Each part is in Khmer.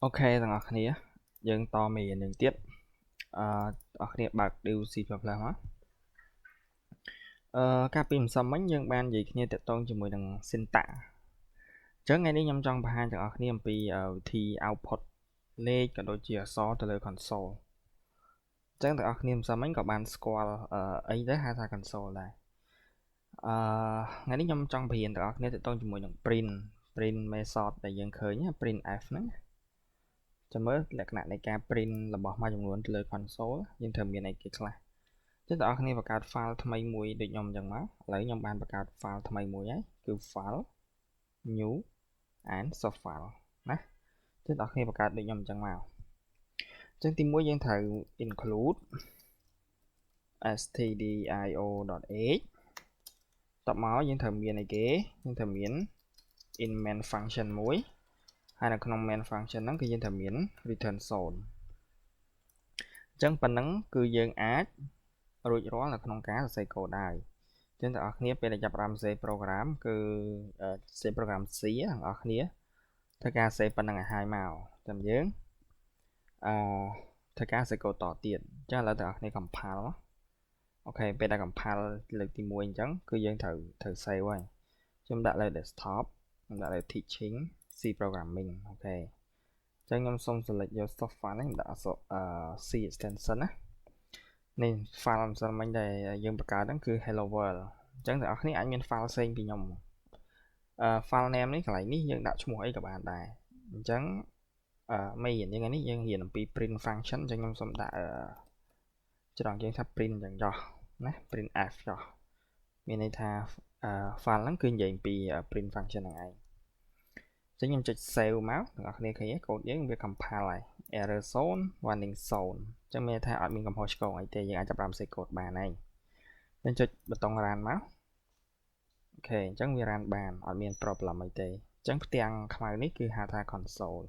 Ok ទាំងអស់គ្នាយើងតមេរៀននឹងទៀតអស់គ្នាបើក DUC++ មកកាលពីម្សិលមិញយើងបាននិយាយគ្នាតាក់ទងជាមួយនឹង syntax អញ្ចឹងថ្ងៃនេះខ្ញុំចង់បង្ហាញទាំងអស់គ្នាអំពីវិធី output លេខក៏ដូចជាអក្សរទៅលើ console អញ្ចឹងទាំងអស់គ្នាម្សិលមិញក៏បានស្គាល់អីដែរហៅថា console ដែរថ្ងៃនេះខ្ញុំចង់បង្រៀនទាំងអស់គ្នាតាក់ទងជាមួយនឹង print method ដែលយើងឃើញ printf ហ្នឹងចាំមើលលក្ខណៈនៃការ print របស់មួយចំនួនទៅលើ console យើងត្រូវមានអីគេខ្លះចឹងបងប្អូនបង្កើត file ថ្មីមួយដូចខ្ញុំអញ្ចឹងមកឥឡូវខ្ញុំបានបង្កើត file ថ្មីមួយហើយគឺ file new and source file ណាចឹងបងប្អូនបង្កើតដូចខ្ញុំអញ្ចឹងមកចឹងទី1យើងត្រូវ include stdio.h តបមកយើងត្រូវមានអីគេយើងត្រូវមាន in main function មួយហើយនៅក្នុង main function ហ្នឹងគឺយើងត្រូវមាន return 0អញ្ចឹងប៉ុណ្ណឹងគឺយើងអាចរួចរាល់នៅក្នុងការសរសេរកូដហើយអញ្ចឹងបងប្អូនពេលដែលចាប់ផ្ដើមសរសេរ program គឺសរសេរ program C បងប្អូនធ្វើការសរសេរប៉ុណ្ណឹងឲ្យហើយមកចាំយើងធ្វើការសរសេរកូដតទៀតអញ្ចឹងឥឡូវបងប្អូន compile អូខេពេលដែល compile លើកទី1អញ្ចឹងគឺយើងត្រូវ save ហើយខ្ញុំដាក់លើ desktop ខ្ញុំដាក់លើ teaching C programming អូខេអញ្ចឹងខ្ញុំសូម select យក source file នេះខ្ញុំដាក់C extension ណានេះ file ម្សិលមិញដែលយើងបង្កើតហ្នឹងគឺ hello world អញ្ចឹងបងប្អូនអាចមាន file ផ្សេងពីខ្ញុំfile name នេះកន្លែងនេះយើងដាក់ឈ្មោះអីក៏បានដែរអញ្ចឹងមេរៀនយើងនេះយើងរៀនអំពី print function អញ្ចឹងខ្ញុំសូមដាក់ច្រកយើងថា print អញ្ចឹងចុះណា printf ចុះមានន័យថា file ហ្នឹងគឺនិយាយពី print function ហ្នឹងឯងអញ្ចឹងខ្ញុំចុច save មកបងប្អូនឃើញកូដយើងវា compile ហើយ error 0 warning 0អញ្ចឹងមានថាអត់មានកំហុសឆ្គងអីទេយើងអាចចាប់ផ្ដើមសេកូដបានហើយខ្ញុំចុចប៊ូតុង run មកអូខេអញ្ចឹងវា run បានអត់មាន problem អីទេអញ្ចឹងផ្ទាំងខ្មៅនេះគឺហៅថា console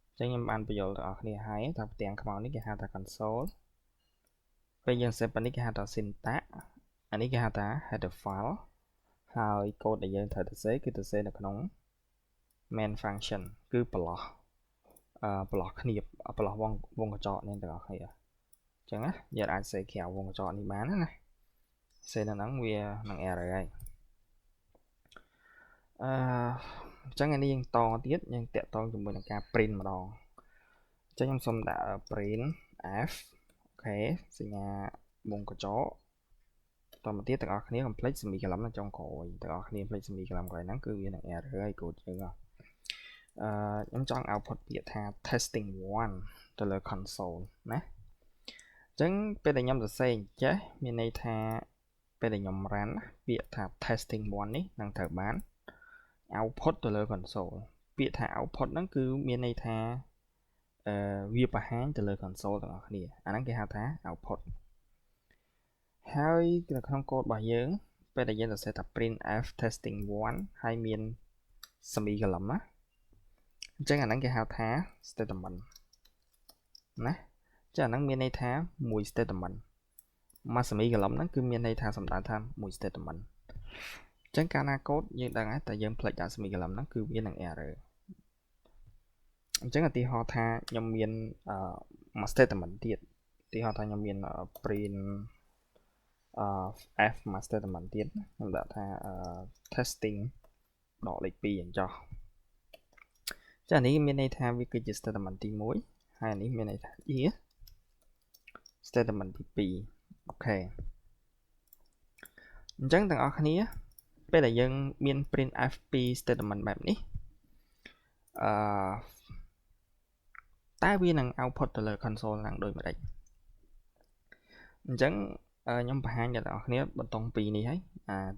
អញ្ចឹងខ្ញុំបានបញ្យល់ដល់អ្នកគ្នាហើយថាផ្ទាំងខ្មៅនេះគេហៅថា console ពេលយើង set ប៉ុណ្នេះគេហៅថា syntax អានេះគេហៅថា header file ហើយកូដដែលយើងត្រូវទៅសេគឺទៅសេនៅក្នុង main function គឺប្រឡោះគ្នាប្រឡោះវងកញ្ចក់នេះទាំងអស់គ្នាអញ្ចឹងណាយើងអាចសេក្រៅវងកញ្ចក់នេះបានណាសេនៅហ្នឹងវានឹង error ហើយអញ្ចឹងនេះយើងតទៀតយើងតាក់ទងជាមួយនឹងការ print ម្ដងអញ្ចឹងខ្ញុំសូមដាក់ print f អូខេសញ្ញាវងកញ្ចក់តមកទៀតទាំងអស់គ្នា complete semicolon នៅចុងក្រោយទាំងអស់គ្នា complete semicolon ក្រោយហ្នឹងគឺវានឹង error ហើយកូដយើងខ្ញុំចង់ output ពាក្យថា testing 1ទៅលើ console ណាអញ្ចឹងពេលដែលខ្ញុំសរសេរអញ្ចេះមានន័យថាពេលដែលខ្ញុំ run ពាក្យថា testing 1នេះនឹងត្រូវបាន output ទៅលើ console ពាក្យថា output ហ្នឹងគឺមានន័យថាវាបង្ហាញទៅលើ console ទាំងអស់គ្នាអាហ្នឹងគេហៅថា output ហើយនៅក្នុងកូដរបស់យើងពេលដែលយើងសរសេរថា printf testing 1ហើយមាន semicolon ណាអញ្ចឹងអាហ្នឹងគេហៅថា statement ណាចឹងអាហ្នឹងមានន័យថាមួយ statement មួយ semicolon ហ្នឹងគឺមានន័យថាសំដៅថាមួយ statement អញ្ចឹងកាលណាកូដយើងដឹងហើយតែយើងផ្លេចដាក់ semicolon ហ្នឹងគឺវានឹង error អញ្ចឹងឧទាហរណ៍ថាខ្ញុំមានមួយ statement ទៀតឧទាហរណ៍ថាខ្ញុំមាន print f មួយ statement ទៀតខ្ញុំដាក់ថា testing ដកលេខ2អញ្ចឹងចានេះមានន័យថាវាគឺជា statement ទី1ហើយនេះមានន័យថាជា statement ទី2អូខេអញ្ចឹងទាំងអស់គ្នាពេលដែលយើងមាន printf ពី statement បែបនេះតែវានឹង output ទៅលើ console ហ្នឹងដូចម្ដេចអញ្ចឹងខ្ញុំបង្ហាញដល់អ្នកនរគ្នាប៊ូតុង2នេះហើយ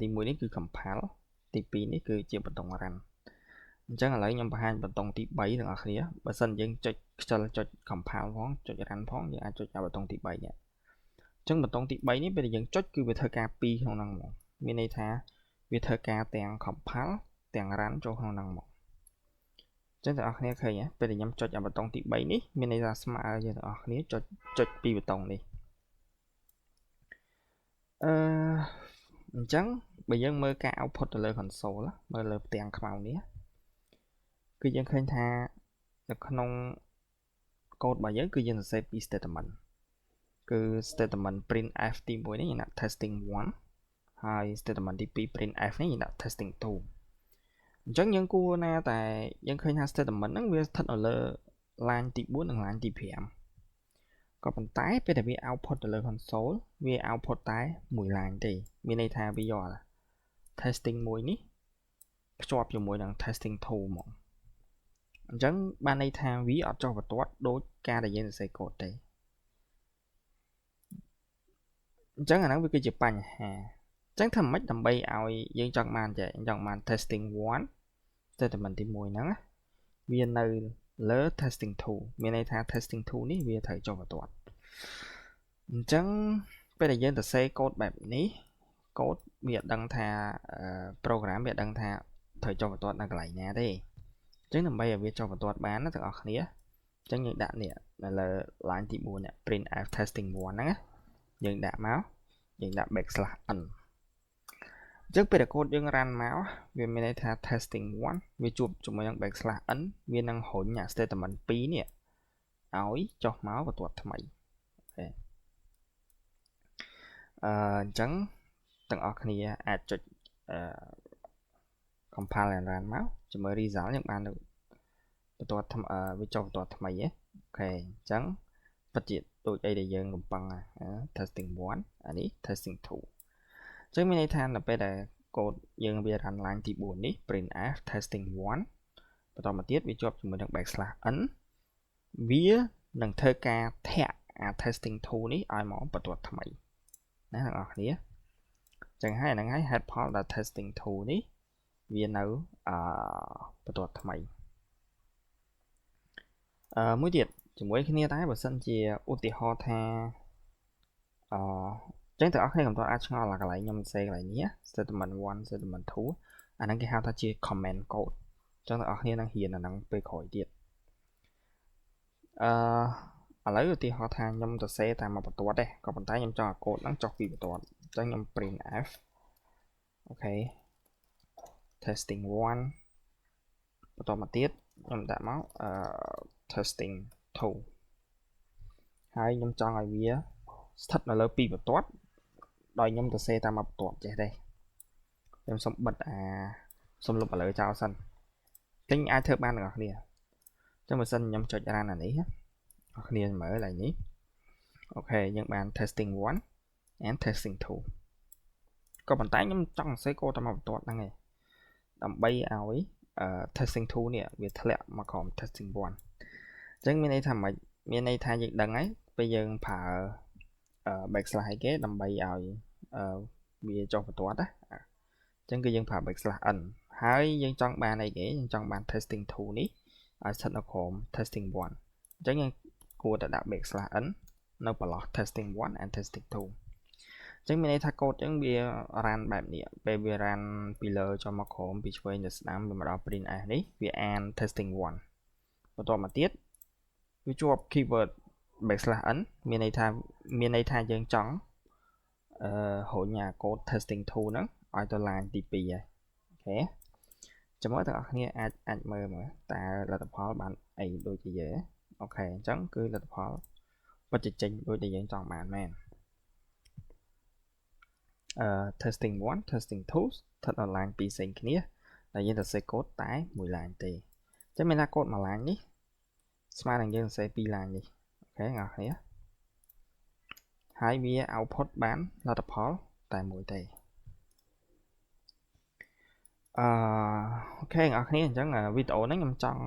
ទី1នេះគឺ compile ទី2នេះគឺជាប៊ូតុង run អញ្ចឹងឥឡូវខ្ញុំបង្ហាញប៊ូតុងទី3ទាំងអស់គ្នាបើសិនយើងចុចខ្ជិលចុច compile ផងចុច run ផងយើងអាចចុចប៊ូតុងទី3នេះអញ្ចឹងប៊ូតុងទី3នេះពេលដែលយើងចុចគឺវាធ្វើការ2ក្នុងហ្នឹងហ្មងមានន័យថាវាធ្វើការទាំង compile ទាំង run ចូលក្នុងហ្នឹងមកអញ្ចឹងអ្នកនរគ្នាឃើញពេលដែលខ្ញុំចុចប៊ូតុងទី3នេះមានន័យថាស្មើយើងទាំងអស់គ្នាចុចពីប៊ូតុងនេះអញ្ចឹងបើយើងមើលការ output ទៅលើ console មើលលើផ្ទាំងខ្មៅនេះគឺយើងឃើញថា នៅក្នុង code របស់យើងគឺយើងសរសេរពី statement គឺ statement printf ទី1នេះយើងដាក់ testing 1 ហើយ statement ទី2 printf នេះយើងដាក់ testing 2 អញ្ចឹងយើងគួរណាតែយើងឃើញថា statement ហ្នឹងវាស្ថិតនៅលើ line ទី4និង line ទី5ក៏ប៉ុន្តែពេលដែលវា output ទៅលើ console វា output តែមួយ line ទេមានន័យថាវាយក testing 1នេះភ្ជាប់ជាមួយនឹង testing 2 ហ្មងអញ្ចឹងបានន័យថាវាអត់ចុះបន្ទាត់ដូចការដែលយើងសរសេរ code ទេអញ្ចឹងអាហ្នឹងវាគឺជាបញ្ហាអញ្ចឹងធ្វើម៉េចដើម្បីឲ្យយើងចង់បានចេះចង់បាន testing 1 statement ទី1ហ្នឹងវានៅលើ testing 2មានន័យថា testing 2នេះវាត្រូវចុះបន្ទាត់អញ្ចឹងពេលដែលយើងសរសេរ code បែបនេះ code វាអត់ដឹងថា program វាអត់ដឹងថាត្រូវចុះបន្ទាត់នៅកន្លែងណាទេអញ្ចឹងដើម្បីឲ្យវាចុះបន្ទាត់បានណាទាំងអស់គ្នាអញ្ចឹងយើងដាក់នេះនៅលើ line ទី4នេះ printf testing 1ហ្នឹងយើងដាក់មកយើងដាក់ backslash n អញ្ចឹងពេលដែល code យើង run មកវាមានន័យថា testing 1វាជួបជាមួយនឹង backslash n វានឹងរុញអា statement 2នេះឲ្យចុះមកបន្ទាត់ថ្មីអញ្ចឹងទាំងអស់គ្នាអាចចុចcompile and run មកជាមួយ result យើងបានបន្ទាត់វាចុះបន្ទាត់ថ្មីអូខេអញ្ចឹងពិតជាដូចអីដែលយើងកំប៉ុងtesting 1អានេះ testing 2អញ្ចឹងមានន័យថានៅពេលដែល code យើងវា run line ទី4នេះ printf testing 1បន្តមកទៀតវាជាប់ជាមួយនឹង backslash n វានឹងធ្វើការធាក់អា testing 2នេះឲ្យមកបន្ទាត់ថ្មីណាទាំងអស់គ្នាអញ្ចឹងហើយអាហ្នឹងហើយ headផលដល់ testing 2នេះវានៅបន្ទាត់ថ្មីមួយទៀតជាមួយគ្នាដែរបើសិនជាឧទាហរណ៍ថាអញ្ចឹងទាំងអស់គ្នាកំពុងអាចឆ្ងល់កន្លែងខ្ញុំសេកន្លែងនេះ statement 1 statement 2អាហ្នឹងគេហៅថាជា comment code អញ្ចឹងទាំងអស់គ្នានឹងរៀនអាហ្នឹងពេលក្រោយទៀតឥឡូវឧទាហរណ៍ថាខ្ញុំសរសេរតាមមកបន្ទាត់ទេក៏ប៉ុន្តែខ្ញុំចង់ឲ្យ code ហ្នឹងចុះពីបន្ទាត់អញ្ចឹងខ្ញុំ printf អូខេ testing 1បន្តមកទៀតខ្ញុំដាក់មកtesting 2ហើយខ្ញុំចង់ឲ្យវាស្ថិតនៅលើ2បន្ទាត់ដោយខ្ញុំសរសេរតាមមកបន្ទាត់ចេះទេខ្ញុំសុំបិទសុំលុបឥឡូវចោលសិនតែអាចធ្វើបានទាំងអស់គ្នាអញ្ចឹងបើសិនខ្ញុំចុច run អានេះអ្នកគ្នាមើលឡើងនេះអូខេយើងបាន testing 1 and testing 2ក៏ប៉ុន្តែខ្ញុំចង់សរសេរកូដតាមបន្ទាត់ហ្នឹងឯងដើម្បីឲ្យ testing 2នេះវាធ្លាក់មកក្រោម testing 1អញ្ចឹងមានន័យថាម៉េចមានន័យថាយើងដឹងហើយពេលយើងប្រើbackslash គេដើម្បីឲ្យវាចុះបន្ទាត់ណាអញ្ចឹងគឺយើងប្រើ backslash n ហើយយើងចង់បានអីគេយើងចង់បាន testing 2នេះឲ្យស្ថិតនៅក្រោម testing 1អញ្ចឹងយើងគួរតែដាក់ backslash n នៅប្រឡោះ testing 1 and testing 2អញ្ចឹងមានន័យថា code អញ្ចឹងវា run បែបនេះពេលវា run ពីលើចូលមកក្រោមពីឆ្វេងទៅស្ដាំវាមកដល់ printf នេះវាអាន testing 1បន្តមកទៀតវាជាប់ keyword backslash n មានន័យថាយើងចង់រុញអា code testing 2ហ្នឹងឲ្យទៅ line ទី2ហើយអូខេចាំមើលទាំងអស់គ្នាអាចមើលតើលទ្ធផលបានអីដូចជាយើងអូខេអញ្ចឹងគឺលទ្ធផលពិតជាចេញដូចដែលយើងចង់បានមែនtesting 1 testing 2ស្ថិតនៅ line 2ផ្សេងគ្នាដែលយើងសរសេរ code តែមួយ line ទេអញ្ចឹងមានថា code មួយ line នេះស្មើនឹងយើងសរសេរ2 line នេះអូខេអ្នកគ្នាហើយវា output បានលទ្ធផលតែមួយទេអូខេអ្នកគ្នាអញ្ចឹងវីដេអូហ្នឹងខ្ញុំចង់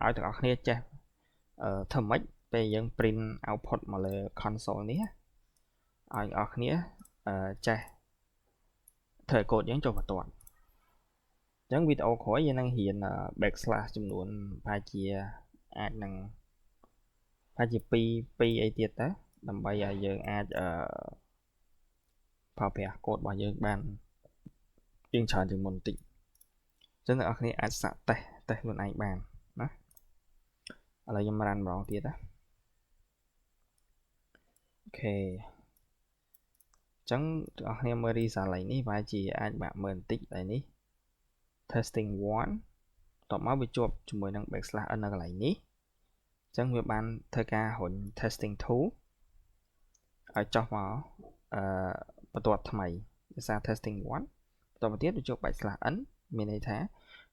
ឲ្យទាំងអស់គ្នាចេះធ្វើម៉េចពេលយើង print output មកលើ console នេះឲ្យអ្នកគ្នាចេះធ្វើ code យើងចុះបន្ទាត់អញ្ចឹងវីដេអូក្រោយយើងនឹងរៀន backslash ចំនួនប្រហែលជាអាចនឹងប្រហែលជា2អីទៀតទៅដើម្បីឲ្យយើងអាចប្រើប្រាស់ code របស់យើងបានយើងច្រើនជាងមុនបន្តិចអញ្ចឹងអ្នកនរគ្នាអាចសាកតេស្តខ្លួនឯងបានណាឥឡូវខ្ញុំ run ម្ដងទៀតណាអូខេអញ្ចឹងអ្នកនរគ្នាមើល result នេះប្រហែលជាអាចបាក់មើលបន្តិចតែនេះ testing 1ត តមកវាជាប់ជាមួយនឹង backslash n នៅកន្លែងនេះអញ្ចឹងវាបានធ្វើការរុញ testing 2 ឲ្យចុះមកបន្ទាត់ថ្មីភាសា testing 1បន្តមកទៀតវាជួប backslash n មានន័យថា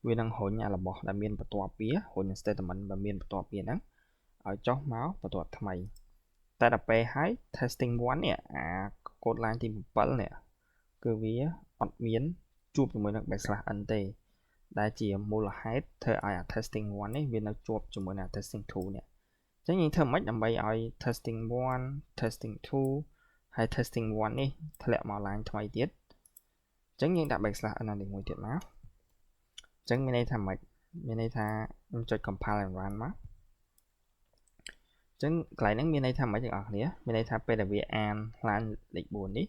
វានឹងរុញអារបស់ដែលមានបន្ទាប់វារុញ statement ដែលមានបន្ទាប់វាហ្នឹងឲ្យចុះមកបន្ទាត់ថ្មីតែដល់ពេលហើយ testing 1នេះអា code line ទី7នេះគឺវាអត់មានជួបជាមួយនឹង backslash n ទេដែលជាមូលហេតុធ្វើឲ្យអា testing 1នេះវានៅជាប់ជាមួយនឹង testing 2នេះអញ្ចឹងយើងធ្វើម៉េចដើម្បីឲ្យ testing 1 testing 2 ហើយ testing 1នេះធ្លាក់មក line ថ្មីទៀតអញ្ចឹងយើងដាក់ backslash n នេះមួយទៀតមកអញ្ចឹងមានន័យថាម៉េចមានន័យថាខ្ញុំចុច compile and run មកអញ្ចឹងកន្លែងហ្នឹងមានន័យថាម៉េចទាំងអស់គ្នាមានន័យថាពេលដែលវាអាន line លេខ4នេះ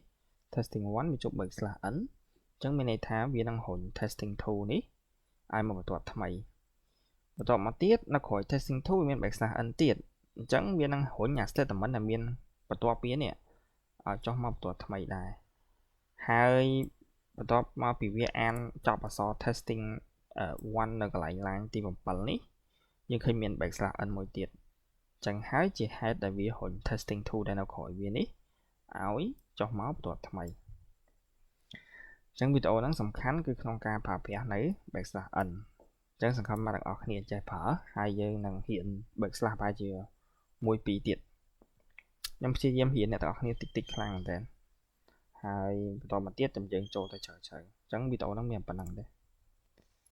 testing 1វាជួប backslash n អញ្ចឹងមានន័យថាវានឹងរុញ testing 2នេះឲ្យមកបន្ទាត់ថ្មីបន្តមកទៀតនៅក្រោយ testing 2វាមាន backslash n ទៀតអញ្ចឹងវានឹងរុញអា statement ដែលមានបន្ទាប់ពីនេះឲ្យចុះមកបន្ទាត់ថ្មីដែរហើយបន្ទាប់មកពីវាអានចប់អក្សរ testing 1នៅកន្លែង line ទី7នេះយើងឃើញមាន backslash n មួយទៀតអញ្ចឹងហើយជាហេតុដែលវារុញ testing 2ដែលនៅក្រោយវានេះឲ្យចុះមកបន្ទាត់ថ្មីអញ្ចឹងវីដេអូហ្នឹងសំខាន់គឺក្នុងការប្រើប្រាស់នៅ backslash n អញ្ចឹងសង្ឃឹមថាអ្នកទាំងអស់គ្នាចេះប្រើហើយយើងនឹងហ៊ាន backslash ប្រហែលជា1 2ទៀតខ្ញុំព្យាយាមរៀនអ្នកទាំងអស់គ្នាតិចតិចខ្លាំងមែនតើហើយបន្តមកទៀតតែយើងចូលទៅជ្រៅៗអញ្ចឹងវីដេអូហ្នឹងមានប៉ុណ្្នឹងទេ